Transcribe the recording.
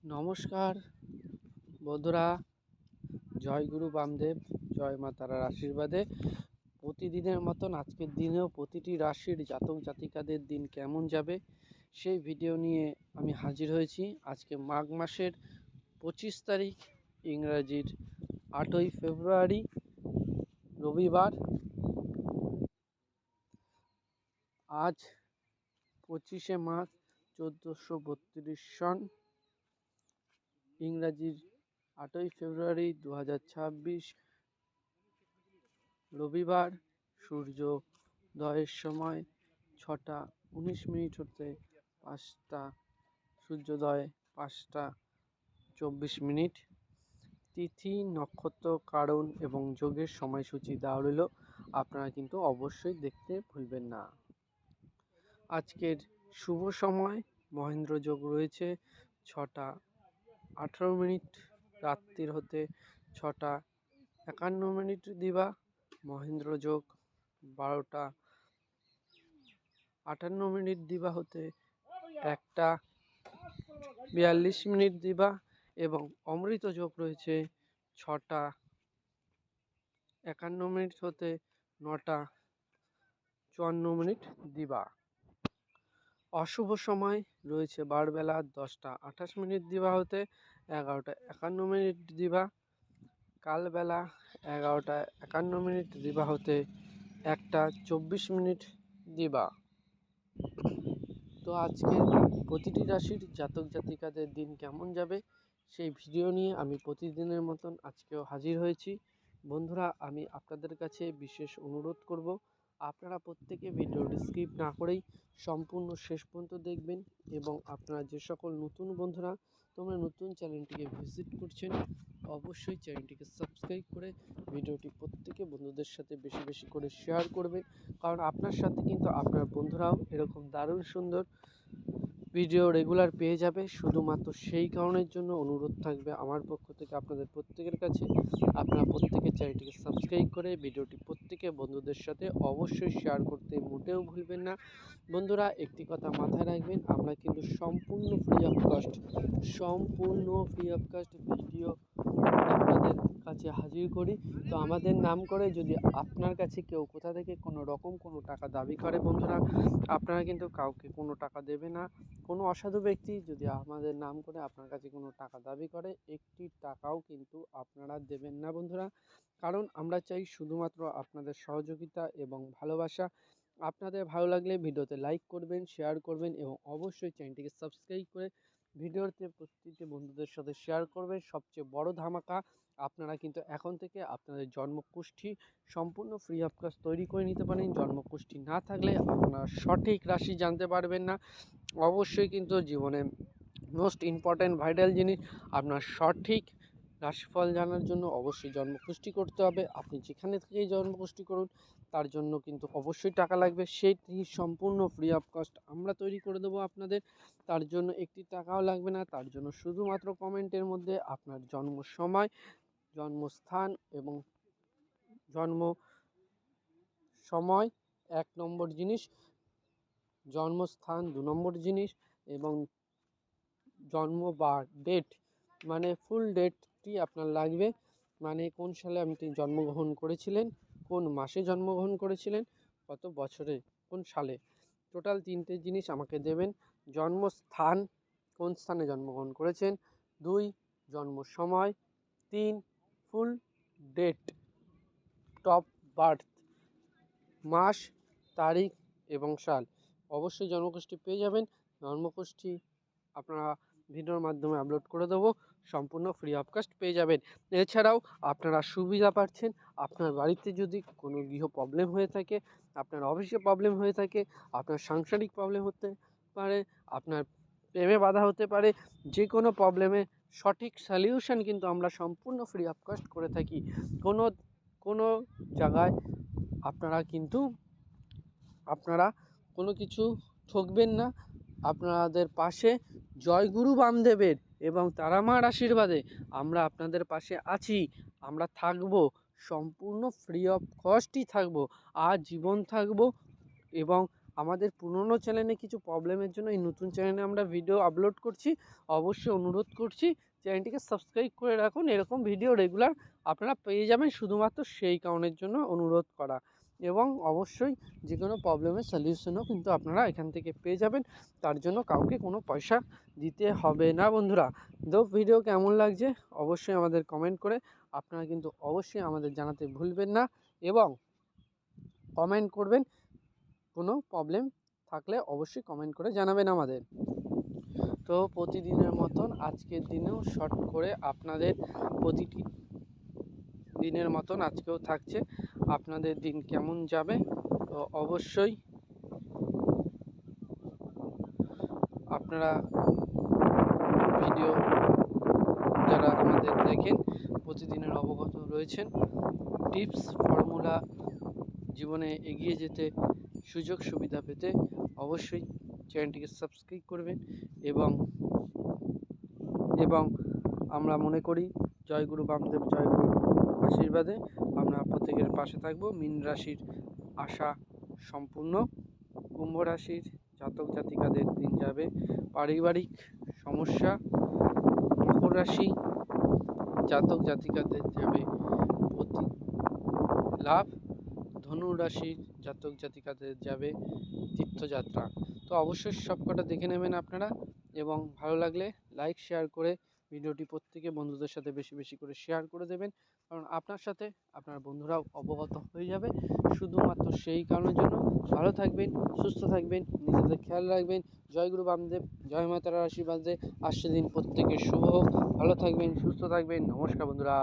নমস্কার বন্ধুরা, জয় গুরু বামদেব, জয় মা তারার আশীর্বাদে প্রতিদিনের মতন আজকের দিনেও প্রতিটি রাশির জাতক জাতিকাদের দিন কেমন যাবে সেই ভিডিও নিয়ে আমি হাজির হয়েছি। আজকে মাঘ মাসের 25 তারিখ, ইংরাজির 8ই ফেব্রুয়ারি, রবিবার। আজ 25শে মার্চ 1432 সন, ইংরাজির 8ই ফেব্রুয়ারি 2026, রবিবার। সূর্যোদয়ের সময় 6টা 19 মিনিট হতে 5টা, সূর্যোদয় 5টা 24 মিনিট। তিথি, নক্ষত্র, কারণ এবং যোগের সময়সূচি দেওয়া রইল, আপনারা কিন্তু অবশ্যই দেখতে ভুলবেন না। আজকের শুভ সময় মহেন্দ্র যোগ রয়েছে 6টা 18 মিনিট রাত্রির হতে 6টা 51 মিনিট দিবা। মহেন্দ্র যোগ 12টা 58 মিনিট দিবা হতে 1টা 42 মিনিট দিবা, এবং অমৃত যোগ রয়েছে 6টা 51 মিনিট হতে 9টা 54 মিনিট দিবা। অশুভ সময় রয়েছে বারবেলা 10টা 28 মিনিট দিবা হতে 11টা 51 মিনিট দিবা। কালবেলা 11টা 51 মিনিট দিবা হতে 1টা 24 মিনিট দিবা। তো আজকে প্রতিটি রাশির জাতক জাতিকাদের দিন কেমন যাবে সেই ভিডিও নিয়ে আমি প্রতিদিনের মতন আজকেও হাজির হয়েছি। বন্ধুরা, আমি আপনাদের কাছে বিশেষ অনুরোধ করব, আপনারা প্রত্যেকে ভিডিওটি স্কিপ না করেই সম্পূর্ণ শেষ পর্যন্ত দেখবেন, এবং আপনারা যে সকল নতুন বন্ধুরা তোমরা নতুন চ্যানেলটিকে ভিজিট করছেন, অবশ্যই চ্যানেলটিকে সাবস্ক্রাইব করে ভিডিওটি প্রত্যেকে বন্ধুদের সাথে বেশি বেশি করে শেয়ার করবেন, কারণ আপনার সাথে কিন্তু আপনার বন্ধুরাও এরকম দারুণ সুন্দর ভিডিও রেগুলার পেয়ে যাবে। শুধুমাত্র সেই কারণের জন্য অনুরোধ থাকবে আমার পক্ষ থেকে আপনাদের প্রত্যেকের কাছে, আপনারা প্রত্যেকের চ্যানেলটিকে সাবস্ক্রাইব করে ভিডিওটি প্রত্যেকে বন্ধুদের সাথে অবশ্যই শেয়ার করতে মোটেও ভুলবেন না। বন্ধুরা, একটি কথা মাথায় রাখবেন, আমরা কিন্তু সম্পূর্ণ ফ্রি অফ কস্ট ভিডিও আপনাদের কাছে হাজির করি। তো আমাদের নাম করে যদি আপনার কাছে কেউ কোথা থেকে কোনো রকম কোনো টাকা দাবি করে, বন্ধুরা আপনারা কিন্তু কাউকে কোনো টাকা দেবে না। কোনো অসাধু ব্যক্তি যদি আমাদের নাম করে আপনার কাছে কোনো টাকা দাবি করে, একটি টাকাও কিন্তু আপনারা দেবেন না বন্ধুরা, কারণ আমরা চাই শুধুমাত্র আপনাদের সহযোগিতা এবং ভালোবাসা। আপনাদের ভালো লাগলে ভিডিওতে লাইক করবেন, শেয়ার করবেন, এবং অবশ্যই চ্যানেলটিকে সাবস্ক্রাইব করে ভিডিওতে প্রতিটি বন্ধুদের সাথে শেয়ার করবেন। সবচেয়ে বড় ধামাকা, আপনারা কিন্তু এখন থেকে আপনাদের জন্মকুষ্ঠি সম্পূর্ণ ফ্রি অফ কস্ট তৈরি করে নিতে পারেন। জন্মকুষ্ঠি না থাকলে আপনারা সঠিক রাশি জানতে পারবেন না। অবশ্যই কিন্তু জীবনে মোস্ট ইম্পর্ট্যান্ট ভাইটাল জিনিস, আপনার সঠিক রাশিফল জানার জন্য অবশ্যই জন্মকুষ্ঠি করতে হবে। আপনি যেখানে থেকেই জন্মকুষ্ঠি করুন তার জন্য কিন্তু অবশ্যই টাকা লাগবে, সেটি সম্পূর্ণ ফ্রি অফ কস্ট আমরা তৈরি করে দেবো আপনাদের। তার জন্য একটি টাকাও লাগবে না, তার জন্য শুধুমাত্র কমেন্টের মধ্যে আপনার জন্ম সময়, জন্মস্থান এবং জন্ম সময় 1 নম্বর জিনিস, জন্মস্থান 2 নম্বর জিনিস, এবং জন্ম বা ডেট মানে ফুল ডেটটি আপনার লাগবে। মানে কোন সালে আপনি জন্মগ্রহণ করেছিলেন, কোন মাসে জন্মগ্রহণ করেছিলেন, কত বছরে, কোন সালে, টোটাল 3টে জিনিস আমাকে দেবেন। জন্মস্থান, কোন স্থানে জন্মগ্রহণ করেছেন, 2 জন্ম সময়, 3 ফুল ডেট, টপ বার্থ, মাস, তারিখ এবং সাল। অবশ্যই জন্মকুষ্ঠি পেয়ে যাবেন। জন্মকুষ্ঠি আপনারা ভিডিওর মাধ্যমে আপলোড করে দেবো, সম্পূর্ণ ফ্রি অফ কস্ট পেয়ে যাবেন। এছাড়াও আপনারা সুবিধা পাচ্ছেন, আপনার বাড়িতে যদি কোনো গৃহ প্রবলেম হয়ে থাকে, আপনার অফিসে প্রবলেম হয়ে থাকে, আপনার সাংসারিক প্রবলেম হতে পারে, আপনার প্রেমে বাধা হতে পারে, যে কোনো প্রবলেমে সঠিক সলিউশন কিন্তু আমরা সম্পূর্ণ ফ্রি অফ কস্ট করে থাকি। কোনো জায়গায় আপনারা কোনো কিছু ঠকবেন না। আপনাদের পাশে জয়গুরু বামদেবের এবং তারামার আশীর্বাদে আমরা আপনাদের পাশে আছি, আমরা থাকবো, সম্পূর্ণ ফ্রি অফ কস্টই থাকবো, আর জীবন থাকবো, এবং আমাদের পুরনো চ্যানেলে কিছু প্রবলেমের জন্য এই নতুন চ্যানেলে আমরা ভিডিও আপলোড করছি। অবশ্যই অনুরোধ করছি চ্যানেলটিকে সাবস্ক্রাইব করে রাখুন, এরকম ভিডিও রেগুলার আপনারা পেয়ে যাবেন, শুধুমাত্র সেই কারণের জন্য অনুরোধ করা। এবং অবশ্যই যে কোনো প্রবলেমের সলিউশনও কিন্তু আপনারা এখান থেকে পেয়ে যাবেন, তার জন্য কাউকে কোনো পয়সা দিতে হবে না বন্ধুরা। তো ভিডিও কেমন লাগছে অবশ্যই আমাদের কমেন্ট করে আপনারা কিন্তু অবশ্যই আমাদের জানাতে ভুলবেন না, এবং কমেন্ট করবেন। কোনো প্রবলেম থাকলে অবশ্যই কমেন্ট করে জানাবেন আমাদের। তো প্রতিদিনের মতন আজকের দিনেও শর্ট করে আপনাদের প্রতিটি দিনের মতন আজকেও থাকছে, আপনাদের দিন কেমন যাবে তো অবশ্যই আপনারা ভিডিও যারা আমাদের দেখেন প্রতিদিনের অবগত রয়েছেন। টিপস ফর্মুলা জীবনে এগিয়ে যেতে, সুযোগ সুবিধা পেতে অবশ্যই চ্যানেলটিকে সাবস্ক্রাইব করবেন। এবং আমরা মনে করি জয়গুরু বামদেব জয়গুরু আশীর্বাদে আমরা প্রত্যেকের পাশে থাকব। মীন রাশির আশা সম্পূর্ণ, কুম্ভ রাশির জাতক জাতিকাদের দিন যাবে পারিবারিক সমস্যা, মকর রাশি জাতক জাতিকাদের যাবে প্রতি লাভ, ধনু রাশির জাতক জাতিকাদের যাবে তীর্থযাত্রা। তো অবশ্যই সবকটা দেখে নেবেন আপনারা, এবং ভালো লাগলে লাইক শেয়ার করে ভিডিওটি প্রত্যেকে বন্ধুদের সাথে বেশি বেশি করে শেয়ার করে দেবেন, কারণ আপনার সাথে আপনার বন্ধুরাও অবগত হয়ে যাবে। শুধুমাত্র সেই কারণের জন্য ভালো থাকবেন, সুস্থ থাকবেন, নিজেদের খেয়াল রাখবেন। জয় গুরু বামদেব, জয় মা তারার আশীর্বাদে আসছে দিন প্রত্যেকের শুভ হোক। ভালো থাকবেন, সুস্থ থাকবেন। নমস্কার বন্ধুরা।